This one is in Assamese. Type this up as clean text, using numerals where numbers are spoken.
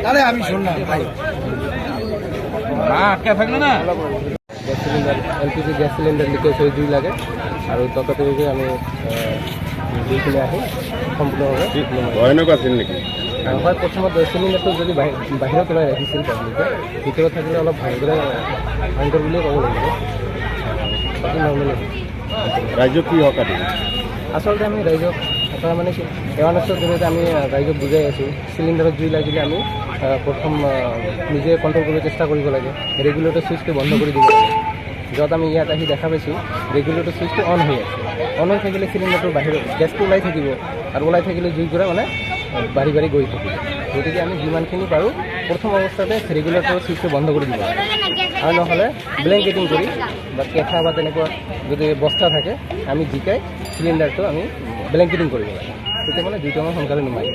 আরে আমি শুন না ভাই, আটকা থাকলে না। Gas cylinder, LPG gas cylinder leakage হয়ে জুই লাগে আর ওই তত থেকে আমি জুই কিনে আসি সম্পূর্ণভাবে ভয়ানক আছেন নাকি? হয় প্রথমত সিলিন্ডারটো যদি বাহিৰত ওলাই ৰাখিছিল পাব্লিকে, ভিতৰত থাকিলে অলপ ভয়ংকৰ বুলিয়ে ক'ব লাগিব। বাকী নৰ্মেলি ৰাইজক কি হক কাটিব? আচলতে আমি ৰাইজক এটা মানে এৱাৰনেছৰ জৰিয়তে আমি ৰাইজক বুজাই আছোঁ, চিলিণ্ডাৰত জুই লাগিলে আমি প্ৰথম নিজে কণ্ট্ৰল কৰিব চেষ্টা কৰিব লাগে, ৰেগুলেটৰ ছুইচটো বন্ধ কৰি দিব লাগে। য'ত আমি ইয়াত আহি দেখা পাইছোঁ ৰেগুলেটৰ ছুইচটো অন হৈ আছে, অন হৈ থাকিলে চিলিণ্ডাৰটোৰ বাহিৰত গেছটো ওলাই থাকিব আৰু ওলাই থাকিলে জুইকুৰা মানে বাঢ়ি বাঢ়ি গৈ থাকিব। গতিকে আমি যিমানখিনি পাৰোঁ প্ৰথম অৱস্থাতে ৰেগুলেটৰ ছুইচটো বন্ধ কৰি দিব লাগে, আৰু নহ'লে ব্লেংকেটিং কৰি বা কেঁচা বা তেনেকুৱা যদি বস্তা থাকে আমি জিকাই চিলিণ্ডাৰটো আমি ব্লেংকেটিং কৰিব লাগে, তেতিয়া মানে জুইটো আমাৰ সোনকালে নুমাই।